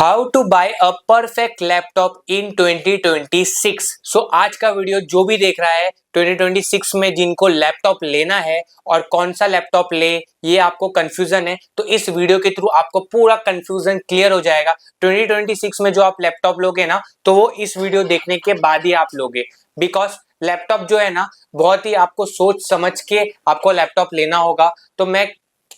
How to buy a perfect laptop in 2026। So आज का video जो भी देख रहा है 2026 में जिनको लैपटॉप लेना है और कौन सा लैपटॉप ले, ये आपको कंफ्यूजन है तो इस वीडियो के थ्रू आपको पूरा कंफ्यूजन क्लियर हो जाएगा। 2026 में जो आप लैपटॉप लोगे ना तो वो इस वीडियो देखने के बाद ही आप लोगे, बिकॉज लैपटॉप जो है ना बहुत ही आपको सोच समझ के आपको लैपटॉप लेना होगा। तो मैं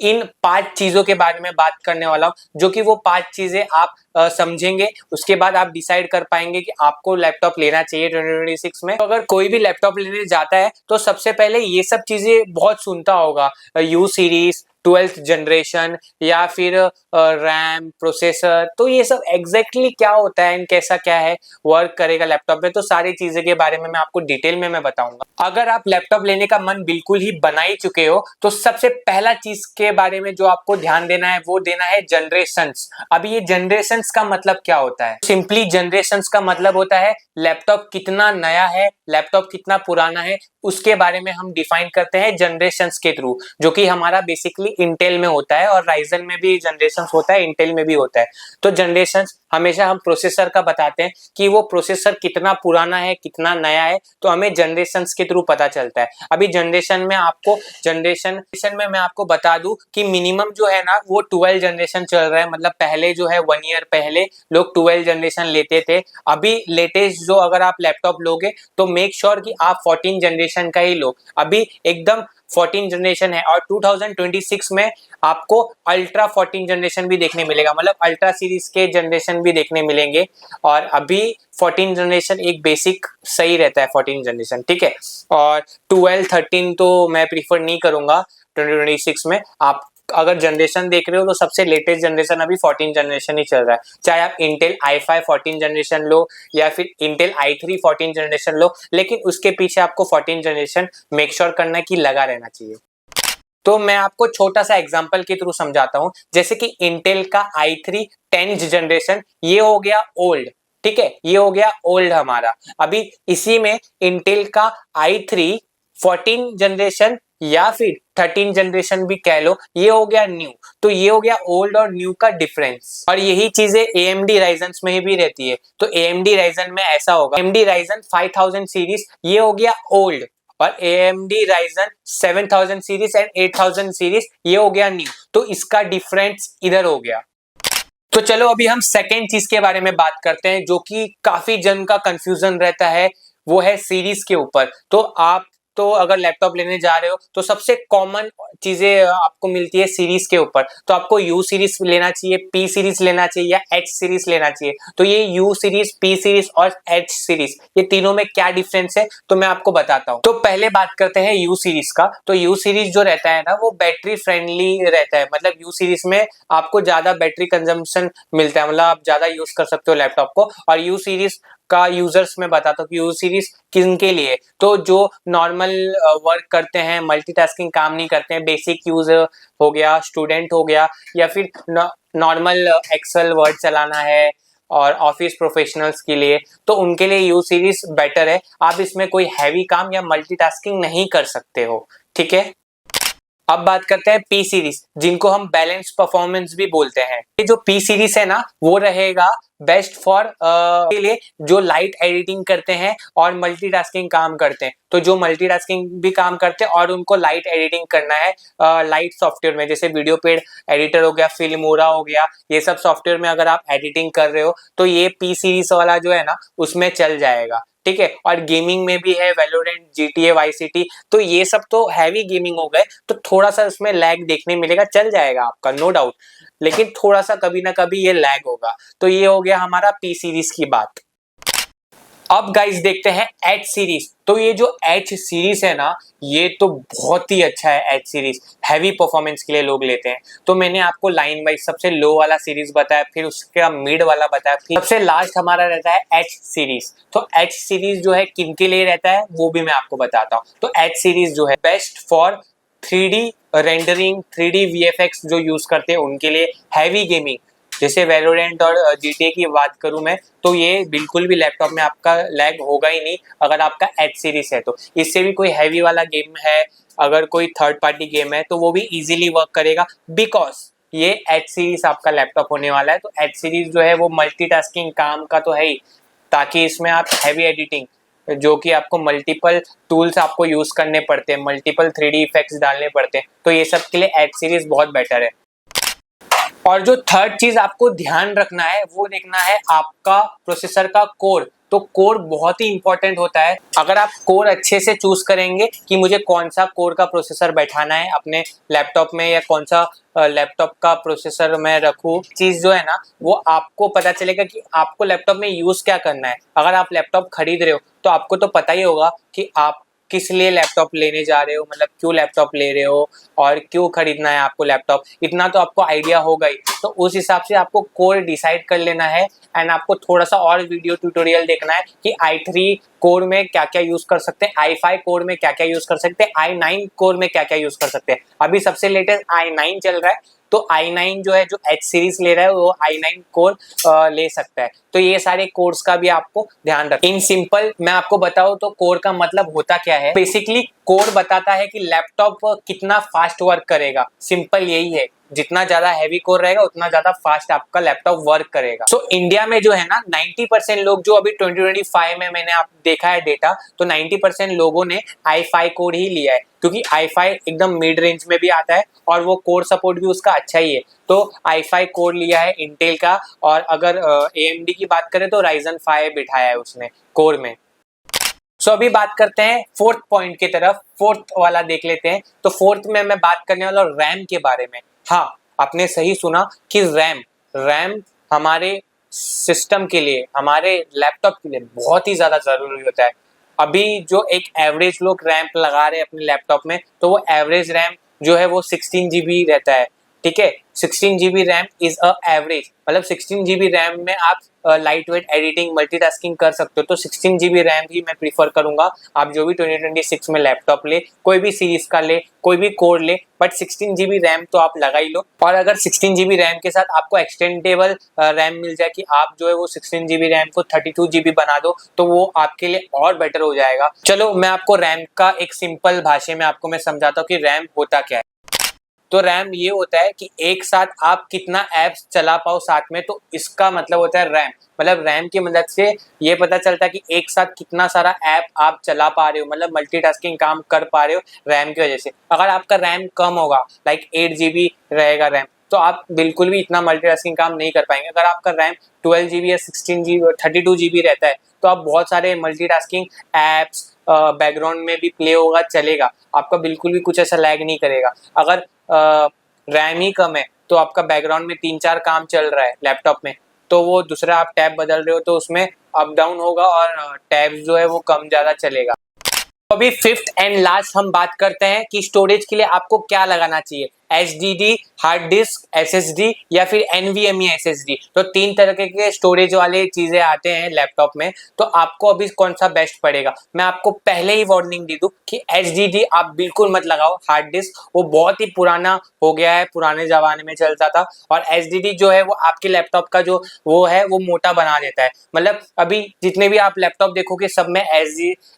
इन 5 चीजों के बारे में बात करने वाला हूं, जो कि वो 5 चीजें आप समझेंगे, उसके बाद आप डिसाइड कर पाएंगे कि आपको लैपटॉप लेना चाहिए 2026 में। तो अगर कोई भी लैपटॉप लेने जाता है तो सबसे पहले ये सब चीजें बहुत सुनता होगा, यू सीरीज, 12th जनरेशन या फिर रैम, प्रोसेसर। तो ये सब एग्जैक्टली क्या होता है एंड कैसा क्या है वर्क करेगा लैपटॉप में, तो सारी चीजें के बारे में मैं आपको डिटेल में मैं बताऊंगा। अगर आप लैपटॉप लेने का मन बिल्कुल ही बना ही चुके हो तो सबसे पहला चीज के बारे में जो आपको ध्यान देना है वो देना है जनरेशंस। अभी ये जनरेशंस का मतलब क्या होता है? सिंपली जनरेशंस का मतलब होता है लैपटॉप कितना नया है, लैपटॉप कितना पुराना है, उसके बारे में हम डिफाइन करते हैं जनरेशंस के थ्रू, जो कि हमारा बेसिकली इंटेल में होता है और राइजन में भी जनरेशंस होता है, इंटेल में भी होता है। तो जनरेशंस हमेशा हम प्रोसेसर का बताते हैं कि वो प्रोसेसर कितना पुराना है कितना नया है, तो हमें जनरेशंस के थ्रू पता चलता है। अभी जनरेशन में मैं आपको बता दूं कि मिनिमम जो है ना वो 12 जनरेशन चल रहा है। मतलब पहले जो है 1 ईयर पहले लोग 12 जनरेशन लेते थे। अभी लेटेस्ट जो अगर आप लैपटॉप लोगे तो मेक श्योर कि आप 14 जनरेशन का ही लो। अभी एकदम 14 जनरेशन है और 2026 में आपको अल्ट्रा 14 जनरेशन भी देखने मिलेगा, मतलब अल्ट्रा सीरीज के जनरेशन भी देखने मिलेंगे। और अभी 14 जनरेशन एक बेसिक सही रहता है 14 जनरेशन, ठीक है। और 12 13 तो मैं प्रीफर नहीं करूंगा 2026 में। आप अगर जनरेशन देख रहे हो तो सबसे लेटेस्ट जनरेशन अभी 14 जनरेशन ही चल रहा है। चाहे आप इंटेल i5 14 जनरेशन लो या फिर इंटेल i3 14 जनरेशन लो, लेकिन उसके पीछे आपको 14 जनरेशन मेक श्योर करना कि लगा रहना चाहिए। तो मैं आपको छोटा सा एग्जांपल के थ्रू समझाता हूं। जैसे कि इंटेल का i3 10th जनरेशन ये हो गया ओल्ड, ठीक है, ये हो गया ओल्ड हमारा। अभी इसी में इंटेल का i3 14 जनरेशन या फिर 13 जनरेशन भी कह लो, ये हो गया न्यू। तो ये हो गया ओल्ड और न्यू का डिफरेंस। और यही चीजें AMD राइजन में भी रहती है। तो AMD राइजन में ऐसा होगा, AMD राइजन 5000 सीरीज ये हो गया ओल्ड और AMD Ryzen 7000 series and 8000 series ये हो गया न्यू। तो इसका डिफरेंस इधर हो गया। तो चलो अभी हम सेकेंड चीज के बारे में बात करते हैं, जो कि काफी जन का कंफ्यूजन रहता है, वो है सीरीज के ऊपर। तो अगर लैपटॉप लेने जा रहे हो तो सबसे कॉमन चीजें आपको मिलती है सीरीज के ऊपर। तो आपको यू सीरीज लेना चाहिए, पी सीरीज लेना चाहिए या एच सीरीज लेना चाहिए। तो ये यू सीरीज, पी सीरीज और एच सीरीज, ये तीनों में क्या डिफरेंस है तो मैं आपको बताता हूँ। तो पहले बात करते हैं यू सीरीज का। तो यू सीरीज जो रहता है ना वो बैटरी फ्रेंडली रहता है। मतलब यू सीरीज में आपको ज्यादा बैटरी कंजम्पशन मिलता है, मतलब आप ज्यादा यूज कर सकते हो लैपटॉप को। और यू सीरीज का यूजर्स में बताता हूँ कि यू सीरीज किन के लिए, तो जो नॉर्मल वर्क करते हैं, मल्टीटास्किंग काम नहीं करते हैं, बेसिक यूज हो गया, स्टूडेंट हो गया, या फिर नॉर्मल एक्सेल वर्ड चलाना है और ऑफिस प्रोफेशनल्स के लिए, तो उनके लिए यू सीरीज बेटर है। आप इसमें कोई हैवी काम या मल्टीटास्किंग नहीं कर सकते हो, ठीक है। अब बात करते हैं पी सीरीज, जिनको हम बैलेंस परफॉर्मेंस भी बोलते हैं। ये जो पी सीरीज है ना वो रहेगा बेस्ट फॉर के लिए जो लाइट एडिटिंग करते हैं और मल्टीटास्किंग काम करते हैं। तो जो मल्टीटास्किंग भी काम करते हैं और उनको लाइट एडिटिंग करना है लाइट सॉफ्टवेयर में, जैसे वीडियो पेड एडिटर हो गया, फिल्मोरा हो गया, ये सब सॉफ्टवेयर में अगर आप एडिटिंग कर रहे हो तो ये पी सीरीज वाला जो है ना उसमें चल जाएगा, ठीक है। और गेमिंग में भी है वैलोरेंट, GTA वाई सिटी, तो ये सब तो हैवी गेमिंग हो गए, तो थोड़ा सा उसमें लैग देखने मिलेगा, चल जाएगा आपका नो डाउट, लेकिन थोड़ा सा कभी ना कभी ये लैग होगा। तो ये हो गया हमारा पी सीरीज की बात। अब गाइस देखते हैं एच सीरीज। तो ये जो एच सीरीज है ना ये तो बहुत ही अच्छा है। एच सीरीज हैवी परफॉर्मेंस के लिए लोग लेते हैं। तो मैंने आपको लाइन वाइज सबसे लो वाला सीरीज बताया, फिर उसका मिड वाला बताया, फिर सबसे लास्ट हमारा रहता है एच सीरीज। तो एच सीरीज जो है किन के लिए रहता है वो भी मैं आपको बताता हूँ। तो एच सीरीज जो है best for 3D rendering, 3D VFX जो यूज करते हैं उनके लिए, हैवी गेमिंग जैसे वैलोरेंट और GTA की बात करूं मैं, तो ये बिल्कुल भी लैपटॉप में आपका लैग होगा ही नहीं अगर आपका एच सीरीज है। तो इससे भी कोई हैवी वाला गेम है, अगर कोई थर्ड पार्टी गेम है तो वो भी इजीली वर्क करेगा, बिकॉज ये एच सीरीज आपका लैपटॉप होने वाला है। तो एच सीरीज जो है वो मल्टीटास्किंग काम का तो है ही, ताकि इसमें आप हैवी एडिटिंग जो कि आपको मल्टीपल टूल्स आपको यूज करने पड़ते हैं, मल्टीपल 3D इफेक्ट्स डालने पड़ते हैं, तो ये सब के लिए एच सीरीज बहुत बेटर है। और जो थर्ड चीज आपको ध्यान रखना है वो देखना है आपका प्रोसेसर का कोर। तो कोर बहुत ही इंपॉर्टेंट होता है। अगर आप कोर अच्छे से चूज करेंगे कि मुझे कौन सा कोर का प्रोसेसर बैठाना है अपने लैपटॉप में, या कौन सा लैपटॉप का प्रोसेसर मैं रखूँ, चीज जो है ना वो आपको पता चलेगा कि आपको लैपटॉप में यूज क्या करना है। अगर आप लैपटॉप खरीद रहे हो तो आपको तो पता ही होगा कि आप किस लिए लैपटॉप लेने जा रहे हो, मतलब क्यों लैपटॉप ले रहे हो और क्यों खरीदना है आपको लैपटॉप, इतना तो आपको आइडिया होगा ही। तो उस हिसाब से आपको कोर डिसाइड कर लेना है। एंड आपको थोड़ा सा और वीडियो ट्यूटोरियल देखना है कि i3 कोर में क्या क्या यूज कर सकते हैं, i5 कोर में क्या क्या यूज कर सकते हैं, i9 कोर में क्या क्या यूज कर सकते हैं। अभी सबसे लेटेस्ट i9 चल रहा है, तो i9 जो है, जो एच सीरीज ले रहा है वो i9 कोर ले सकता है। तो ये सारे कोर्स का भी आपको ध्यान रखना। इन सिंपल मैं आपको बताऊं तो कोर का मतलब होता क्या है। बेसिकली कोर बताता है कि लैपटॉप कितना फास्ट वर्क करेगा, सिंपल यही है। जितना ज्यादा हैवी कोर रहेगा उतना ज्यादा फास्ट आपका लैपटॉप वर्क करेगा। तो इंडिया में जो है ना 90% लोग जो अभी 2025 में मैंने आप देखा है डेटा, तो 90% लोगों ने i5 कोर ही लिया है, क्योंकि i5 एकदम मिड रेंज में भी आता है और वो कोर सपोर्ट भी उसका अच्छा ही है। तो i5 कोर लिया है इंटेल का, और अगर AMD की बात करें तो Ryzen 5 बिठाया है उसने कोर में। सो अभी बात करते हैं फोर्थ पॉइंट की तरफ, फोर्थ वाला देख लेते हैं। तो फोर्थ में मैं बात करने वाला हूँ रैम के बारे में। हाँ, आपने सही सुना कि रैम हमारे सिस्टम के लिए, हमारे लैपटॉप के लिए बहुत ही ज्यादा जरूरी होता है। अभी जो एक एवरेज लोग रैम लगा रहे हैं अपने लैपटॉप में, तो वो एवरेज रैम जो है वो 16 GB रहता है। ठीक है, 16 GB RAM is a average, मतलब 16 GB रैम में आप लाइट वेट एडिटिंग मल्टीटास्किंग कर सकते हो। तो 16 GB रैम ही मैं प्रीफर करूंगा। आप जो भी 2026 में लैपटॉप ले, कोई भी सीरीज का ले, कोई भी कोर ले, बट 16 GB रैम तो आप लगा ही लो। और अगर 16 GB रैम के साथ आपको एक्सटेंडेबल रैम मिल जाए कि आप जो है वो 16 GB रैम को 32 GB बना दो, तो वो आपके लिए और बेटर हो जाएगा। चलो मैं आपको रैम का एक सिंपल भाषा में आपको मैं समझाता हूँ कि रैम होता क्या है। तो रैम ये होता है कि एक साथ आप कितना ऐप्स चला पाओ साथ में, तो इसका मतलब होता है रैम। मतलब रैम की मदद से ये पता चलता है कि एक साथ कितना सारा ऐप आप चला पा रहे हो, मतलब मल्टीटास्किंग काम कर पा रहे हो रैम की वजह से। अगर आपका रैम कम होगा, लाइक 8 GB रहेगा रैम, तो आप बिल्कुल भी इतना मल्टीटास्किंग काम नहीं कर पाएंगे। अगर आपका रैम 12 GB या 16 GB 32 GB रहता है, तो आप बहुत सारे मल्टीटास्किंग एप्स बैकग्राउंड में भी प्ले होगा, चलेगा, आपका बिल्कुल भी कुछ ऐसा लैग नहीं करेगा। अगर रैम ही कम है तो आपका बैकग्राउंड में 3-4 काम चल रहा है लैपटॉप में, तो वो दूसरा आप टैब बदल रहे हो तो उसमें अप डाउन होगा और टैब्स जो है वो कम ज्यादा चलेगा। अभी फिफ्थ एंड लास्ट हम बात करते हैं कि स्टोरेज के लिए आपको क्या लगाना चाहिए, HDD, हार्ड डिस्क, SSD या फिर NVMe SSD। तो 3 तरह के स्टोरेज वाले चीजें आते हैं लैपटॉप में, तो आपको अभी कौन सा बेस्ट पड़ेगा। मैं आपको पहले ही वार्निंग दे दूं कि HDD आप बिल्कुल मत लगाओ। हार्ड डिस्क वो बहुत ही पुराना हो गया है, पुराने जमाने में चलता था, और HDD जो है वो आपके लैपटॉप का जो वो है वो मोटा बना देता है। मतलब अभी जितने भी आप लैपटॉप देखोगे सब में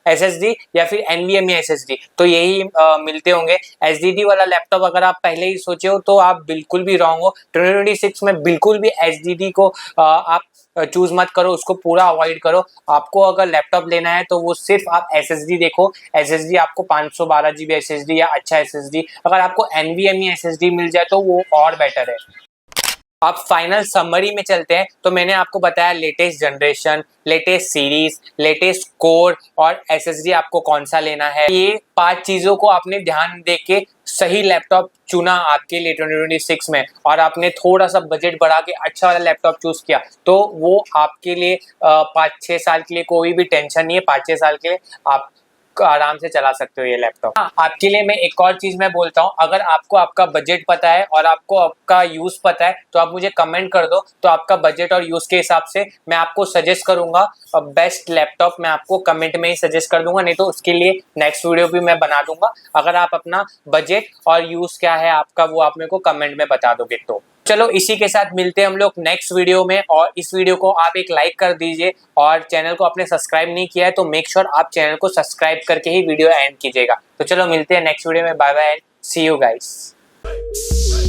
SSD या फिर NVMe SSD तो यही मिलते होंगे। HDD वाला लैपटॉप अगर आप पहले ही सोचे हो तो आप बिल्कुल भी रॉन्ग हो। 2026 में बिल्कुल भी HDD को आप चूज मत करो, उसको पूरा अवॉइड करो। आपको अगर लैपटॉप लेना है तो वो सिर्फ आप SSD देखो। SSD आपको 512 GB SSD या अच्छा SSD, अगर आपको NVMe SSD मिल जाए तो वो और बेटर है। अब फाइनल समरी में चलते हैं। तो मैंने आपको बताया latest generation, latest series, latest core और SSD आपको कौन सा लेना है। ये 5 चीजों को आपने ध्यान देके सही लैपटॉप चुना आपके लिए 2026 में, और आपने थोड़ा सा बजट बढ़ा के अच्छा वाला लैपटॉप चूज किया, तो वो आपके लिए 5-6 साल के लिए कोई भी टेंशन नहीं है। 5-6 साल के लिए आप आराम से चला सकते हो ये लैपटॉप। हाँ, आपके लिए मैं एक और चीज मैं बोलता हूँ, अगर आपको आपका बजट पता है और आपको आपका यूज पता है तो आप मुझे कमेंट कर दो, तो आपका बजट और यूज के हिसाब से मैं आपको सजेस्ट करूंगा बेस्ट लैपटॉप, मैं आपको कमेंट में ही सजेस्ट कर दूंगा, नहीं तो उसके लिए नेक्स्ट वीडियो भी मैं बना दूंगा। अगर आप अपना बजट और यूज क्या है आपका वो आप मेरे को कमेंट में बता दोगे तो। चलो इसी के साथ मिलते हैं हम लोग नेक्स्ट वीडियो में, और इस वीडियो को आप एक लाइक कर दीजिए, और चैनल को आपने सब्सक्राइब नहीं किया है तो मेक श्योर आप चैनल को सब्सक्राइब करके ही वीडियो एंड कीजिएगा। तो चलो मिलते हैं नेक्स्ट वीडियो में, bye bye and see you guys.